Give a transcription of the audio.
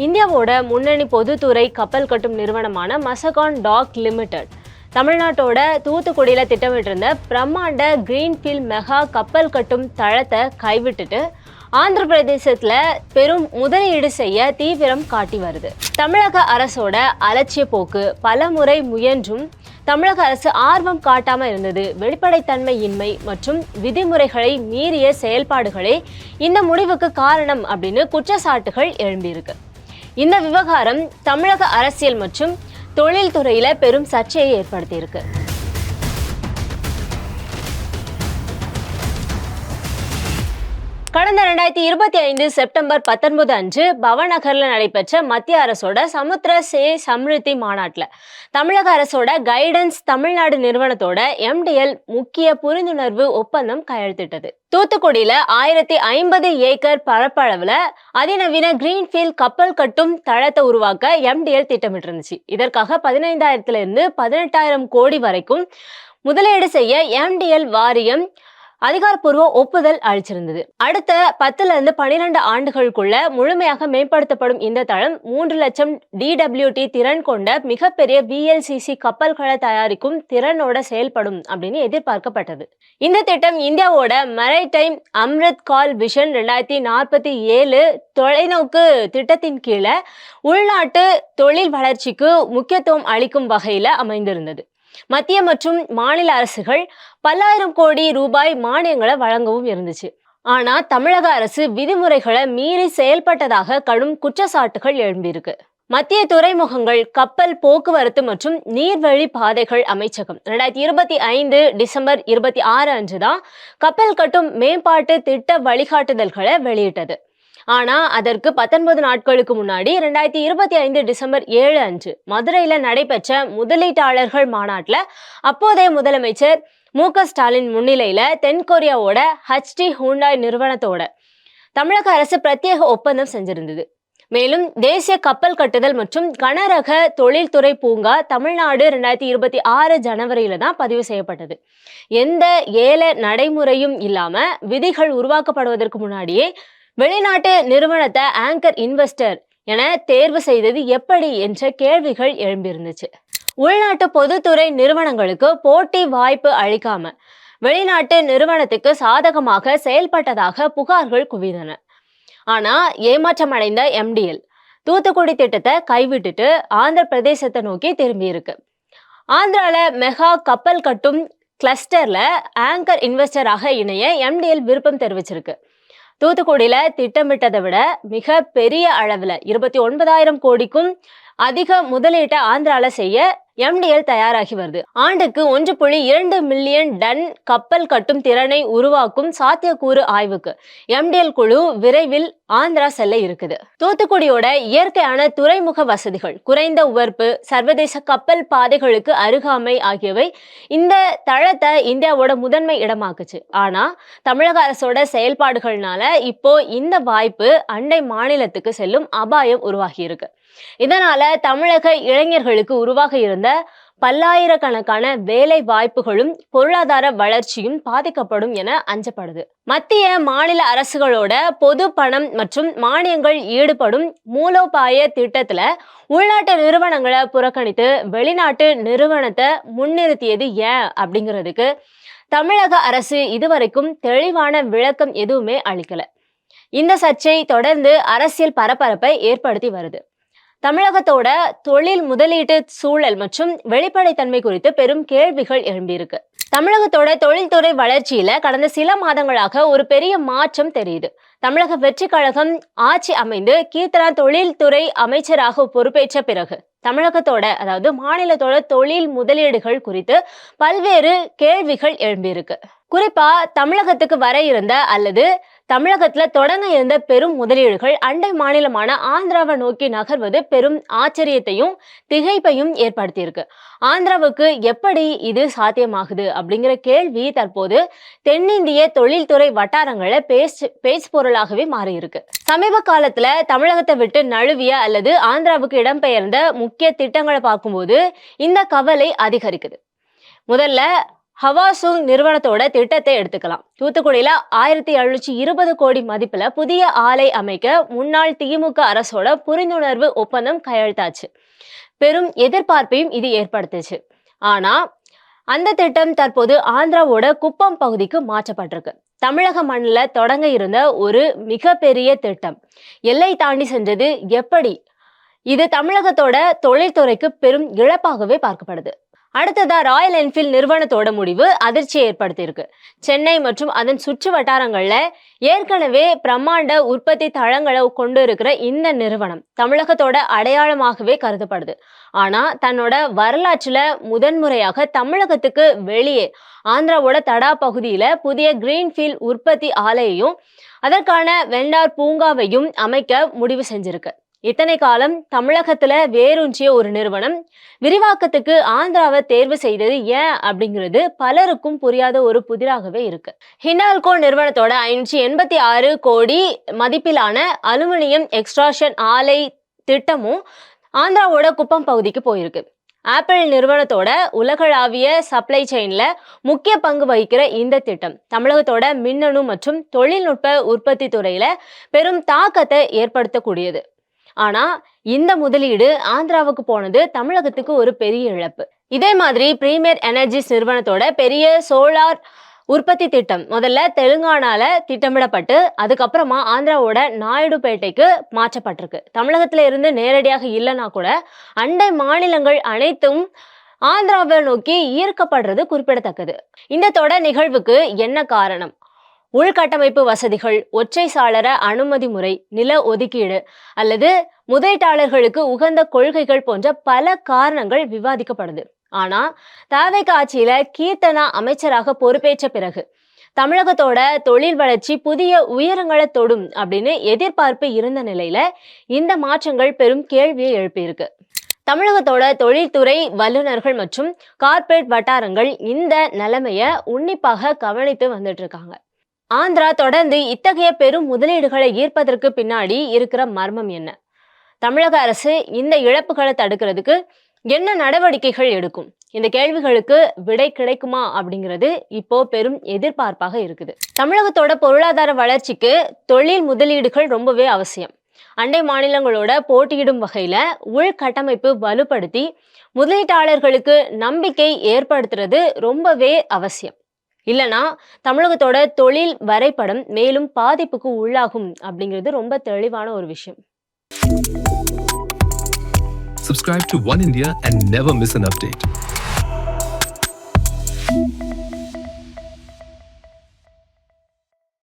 இந்தியாவோட முன்னணி பொதுத்துறை கப்பல் கட்டும் நிறுவனமான மசகான் டாக் லிமிடெட் தமிழ்நாட்டோட தூத்துக்குடியில திட்டமிட்டிருந்த பிரம்மாண்ட கிரீன்ஃபீல்ட் மெகா கப்பல் கட்டும் தளத்தை கைவிட்டுட்டு ஆந்திர பிரதேசத்துல பெரும் முதலீடு செய்ய தீவிரம் காட்டி வருது. தமிழக அரசோட அலட்சிய போக்கு பல முறை முயன்றும் தமிழக அரசு ஆர்வம் காட்டாம இருந்தது. வெளிப்படைத்தன்மையின்மை மற்றும் விதிமுறைகளை மீறிய செயல்பாடுகளே இந்த முடிவுக்கு காரணம் அப்படின்னு குற்றச்சாட்டுகள் எழும்பியிருக்கு. இந்த விவகாரம் தமிழக அரசியல் மற்றும் தொழில்துறையில பெரும் சர்ச்சையை ஏற்படுத்தியிருக்கு. கடந்த 2025 செப்டம்பர் 19 அன்று பவநகர்ல நடைபெற்ற மத்திய அரசோட சமுத்திர சே சம்ருத்தி மாநாட்டில் தமிழக அரசோட கைடன்ஸ் தமிழ்நாடு நிறுவனத்தோட MDL முக்கிய புரிந்துணர்வு ஒப்பந்தம் கையெழுத்திட்டது. தூத்துக்குடியில 1050 ஏக்கர் பரப்பளவுல அதிநவீன கிரீன்ஃபீல்ட் கப்பல் கட்டும் தளத்தை உருவாக்க MDL திட்டமிட்டிருந்துச்சு. இதற்காக 15,000 இருந்து 18,000 கோடி வரைக்கும் முதலீடு செய்ய MDL வாரியம் அதிகாரப்பூர்வ ஒப்புதல் அளிச்சிருந்தது. அடுத்த 10 இருந்து 12 ஆண்டுகளுக்குள்ள முழுமையாக மேம்படுத்தப்படும் இந்த தளம் 3 லட்சம் DWT திறன் கொண்ட மிகப்பெரிய VLCC கப்பல்களை தயாரிக்கும் திறனோட செயல்படும் அப்படின்னு எதிர்பார்க்கப்பட்டது. இந்த திட்டம் இந்தியாவோட மெரைடைம் அம்ரித் கால் விஷன் 2047 தொலைநோக்கு திட்டத்தின் கீழே உள்நாட்டு தொழில் வளர்ச்சிக்கு முக்கியத்துவம் அளிக்கும் வகையில அமைந்திருந்தது. மத்திய மற்றும் மாநில அரசுகள் பல்லாயிரம் கோடி ரூபாய் மானியங்களை வழங்கவும் இருந்துச்சு. ஆனா தமிழக அரசு விதிமுறைகளை மீறி செயல்பட்டதாக கடும் குற்றச்சாட்டுகள் எழும்பியிருக்கு. மத்திய துறைமுகங்கள் கப்பல் போக்குவரத்து மற்றும் நீர்வழி பாதைகள் அமைச்சகம் 2025 டிசம்பர் 26 அன்றுதான் கப்பல் கட்டும் மேம்பாட்டு திட்ட வழிகாட்டுதல்களை வெளியிட்டது. ஆனா அதற்கு 19 நாட்களுக்கு முன்னாடி 2025 டிசம்பர் 7 அன்று மதுரையில நடைபெற்ற முதலீட்டாளர்கள் மாநாட்டில் அப்போதைய முதலமைச்சர் மு.க. ஸ்டாலின் முன்னிலையில தென்கொரியாவோட HD ஹூண்டாய் நிறுவனத்தோட தமிழக அரசு பிரத்யேக ஒப்பந்தம் செஞ்சிருந்தது. மேலும் தேசிய கப்பல் கட்டுதல் மற்றும் கனரக தொழில்துறை பூங்கா தமிழ்நாடு 2026 ஜனவரியில தான் பதிவு செய்யப்பட்டது. எந்த ஏல நடைமுறையும் இல்லாம விதிகள் உருவாக்கப்படுவதற்கு முன்னாடியே வெளிநாட்டு நிறுவனத்தை ஆங்கர் இன்வெஸ்டர் என தேர்வு செய்தது எப்படி என்ற கேள்விகள் எழும்பியிருந்துச்சு. உள்நாட்டு பொதுத்துறை நிறுவனங்களுக்கு போட்டி வாய்ப்பு அளிக்காம வெளிநாட்டு நிறுவனத்துக்கு சாதகமாக செயல்பட்டதாக புகார்கள் குவிந்தன. ஆனா ஏமாற்றமடைந்த MDL தூத்துக்குடி திட்டத்தை கைவிட்டுட்டு ஆந்திர பிரதேசத்தை நோக்கி திரும்பி இருக்கு. ஆந்திரால மெகா கப்பல் கட்டும் கிளஸ்டர்ல ஆங்கர் இன்வெஸ்டராக இணைய MDL விருப்பம் தெரிவிச்சிருக்கு. தூத்துக்குடியில திட்டமிட்டதை விட மிக பெரிய அளவுல 29,000 கோடிக்கும் அதிக முதலீட்டை ஆந்திரால செய்ய MDL தயாராகி வருது. ஆண்டுக்கு 1.2 மில்லியன் டன் கப்பல் கட்டும் திறனை உருவாக்கும் சாத்தியக்கூறு ஆய்வுக்கு MDL குழு விரைவில் ஆந்திரா செல்ல இருக்குது. தூத்துக்குடியோட இயற்கையான துறைமுக வசதிகள், குறைந்த உவர்ப்பு, சர்வதேச கப்பல் பாதைகளுக்கு அருகாமை ஆகியவை இந்த தளத்தை இந்தியாவோட முதன்மை இடமாக்குச்சு. ஆனா தமிழக அரசோட செயல்பாடுகள்னால இப்போ இந்த வாய்ப்பு அண்டை மாநிலத்துக்கு செல்லும் அபாயம் உருவாகி இருக்கு. இதனால தமிழக இளைஞர்களுக்கு உருவாக இருந்த பல்லாயிரக்கணக்கான வேலை வாய்ப்புகளும் பொருளாதார வளர்ச்சியும் பாதிக்கப்படும் என அஞ்சப்படுது. மத்திய மாநில அரசுகளோட பொது பணம் மற்றும் மானியங்கள் ஈடுபடும் மூலோபாய திட்டத்துல உள்நாட்டு நிறுவனங்களை புறக்கணித்து வெளிநாட்டு நிறுவனத்தை முன்னிறுத்தியது ஏன் அப்படிங்கிறதுக்கு தமிழக அரசு இதுவரைக்கும் தெளிவான விளக்கம் எதுவுமே அளிக்கல. இந்த சர்ச்சை தொடர்ந்து அரசியல் பரபரப்பை ஏற்படுத்தி வருது. தமிழகத்தோட தொழில் முதலீட்டு சூழல் மற்றும் வெளிப்படைத்தன்மை குறித்து பெரும் கேள்விகள் எழும்பியிருக்கு. தமிழகத்தோட தொழில்துறை வளர்ச்சியில கடந்த சில மாதங்களாக ஒரு பெரிய மாற்றம் தெரியுது. தமிழக வெற்றி கழகம் ஆட்சி அமைந்து கீர்த்தனா தொழில்துறை அமைச்சராக பொறுப்பேற்ற பிறகு தமிழகத்தோட அதாவது மாநிலத்தோட தொழில் முதலீடுகள் குறித்து பல்வேறு கேள்விகள் எழும்பியிருக்கு. குறிப்பா தமிழகத்துக்கு வர இருந்த அல்லது தமிழகத்துல தொடங்க இருந்த பெரும் முதலீடுகள் அண்டை மாநிலமான ஆந்திராவை நோக்கி நகர்வது பெரும் ஆச்சரியத்தையும் திகைப்பையும் ஏற்படுத்தியிருக்கு. ஆந்திராவுக்கு எப்படி இது சாத்தியமாகுது அப்படிங்கிற கேள்வி தற்போது தென்னிந்திய தொழில்துறை வட்டாரங்களை பேச்சு பொருளாகவே மாறியிருக்கு. சமீப காலத்துல தமிழகத்தை விட்டு நழுவிய அல்லது ஆந்திராவுக்கு இடம்பெயர்ந்த முக்கிய திட்டங்களை பார்க்கும்போது இந்த கவலை அதிகரிக்குது. முதல்ல ஹவாசுங் நிறுவனத்தோட திட்டத்தை எடுத்துக்கலாம். தூத்துக்குடியில 1720 கோடி மதிப்புல புதிய ஆலை அமைக்க முன்னாள் திமுக அரசோட புரிந்துணர்வு ஒப்பந்தம் கையெழுத்தாச்சு. பெரும் எதிர்பார்ப்பையும் இது ஏற்படுத்துச்சு. ஆனா அந்த திட்டம் தற்போது ஆந்திராவோட குப்பம் பகுதிக்கு மாற்றப்பட்டிருக்கு. தமிழக மண்ணில் தொடங்க இருந்த ஒரு மிகப்பெரிய திட்டம் எல்லை தாண்டி சென்றது எப்படி? இது தமிழகத்தோட தொழில்துறைக்கு பெரும் இழப்பாகவே பார்க்கப்படுது. அடுத்ததா ராயல் என்ஃபீல்ட் நிறுவனத்தோட முடிவு அதிர்ச்சியை ஏற்படுத்தியிருக்கு. சென்னை மற்றும் அதன் சுற்று வட்டாரங்கள்ல ஏற்கனவே பிரம்மாண்ட உற்பத்தி தளங்களை கொண்டு இருக்கிற இந்த நிறுவனம் தமிழகத்தோட அடையாளமாகவே கருதப்படுது. ஆனா தன்னோட வரலாற்றுல முதன்முறையாக தமிழகத்துக்கு வெளியே ஆந்திராவோட தடா பகுதியில புதிய கிரீன்ஃபீல்ட் உற்பத்தி ஆலையையும் அதற்கான வெண்டார் பூங்காவையும் அமைக்க முடிவு செஞ்சிருக்கு. இத்தனை காலம் தமிழகத்துல வேரூன்றிய ஒரு நிறுவனம் விரிவாக்கத்துக்கு ஆந்திராவை தேர்வு செய்தது ஏன் அப்படிங்கிறது பலருக்கும் புரியாத ஒரு புதிராகவே இருக்கு. ஹிண்டால்கோ நிறுவனத்தோட 586 கோடி மதிப்பிலான அலுமினியம் எக்ஸ்ட்ராக்ஷன் ஆலை திட்டமும் ஆந்திராவோட குப்பம் பகுதிக்கு போயிருக்கு. ஆப்பிள் நிறுவனத்தோட உலகளாவிய சப்ளை செயின்ல முக்கிய பங்கு வகிக்கிற இந்த திட்டம் தமிழகத்தோட மின்னணு மற்றும் தொழில்நுட்ப உற்பத்தி துறையில பெரும் தாக்கத்தை ஏற்படுத்தக்கூடியது. ஆனா இந்த முதலீடு ஆந்திராவுக்கு போனது தமிழகத்துக்கு ஒரு பெரிய இழப்பு. இதே மாதிரி பிரீமியர் எனர்ஜிஸ் நிறுவனத்தோட பெரிய சோலார் உற்பத்தி திட்டம் முதல்ல தெலுங்கானால திட்டமிடப்பட்டு அதுக்கப்புறமா ஆந்திராவோட நாயுடுபேட்டைக்கு மாற்றப்பட்டிருக்கு. தமிழகத்துல இருந்து நேரடியாக இல்லைன்னா கூட அண்டை மாநிலங்கள் அனைத்தும் ஆந்திராவை நோக்கி ஈர்க்கப்படுறது குறிப்பிடத்தக்கது. இந்த தொடர் நிகழ்வுக்கு என்ன காரணம்? உள்கட்டமைப்பு வசதிகள், ஒற்றை சாளர அனுமதி முறை, நில ஒதுக்கீடு அல்லது முதலீட்டாளர்களுக்கு உகந்த கொள்கைகள் போன்ற பல காரணங்கள் விவாதிக்கப்படுது. ஆனா தாவேகா ஆட்சியில கீர்த்தனா அமைச்சராக பொறுப்பேற்ற பிறகு தமிழகத்தோட தொழில் வளர்ச்சி புதிய உயரங்களை தொடும் அப்படின்னு எதிர்பார்ப்பு இருந்த நிலையில இந்த மாற்றங்கள் பெரும் கேள்வியை எழுப்பியிருக்கு. தமிழகத்தோட தொழில்துறை வல்லுநர்கள் மற்றும் கார்ப்பரேட் வட்டாரங்கள் இந்த நிலைமைய உன்னிப்பாக கவனித்து வந்துட்டு இருக்காங்க. ஆந்திரா தொடர்ந்து இத்தகைய பெரும் முதலீடுகளை ஈர்ப்பதற்கு பின்னாடி இருக்கிற மர்மம் என்ன? தமிழக அரசு இந்த இழப்புகளை தடுக்கிறதுக்கு என்ன நடவடிக்கைகள் எடுக்கும்? இந்த கேள்விகளுக்கு விடை கிடைக்குமா அப்படிங்கிறது இப்போ பெரும் எதிர்பார்ப்பாக இருக்குது. தமிழகத்தோட பொருளாதார வளர்ச்சிக்கு தொழில் முதலீடுகள் ரொம்பவே அவசியம். அண்டை மாநிலங்களோட போட்டியிடும் வகையில உள்கட்டமைப்பு வலுப்படுத்தி முதலீட்டாளர்களுக்கு நம்பிக்கை ஏற்படுத்துறது ரொம்பவே அவசியம். இல்லைனா தமிழகத்தோட தொழில் வரைபடம் மேலும் பாதிப்புக்கு உள்ளாகும் அப்படிங்கிறது ரொம்ப தெளிவான ஒரு விஷயம். Subscribe to One India and never miss an update.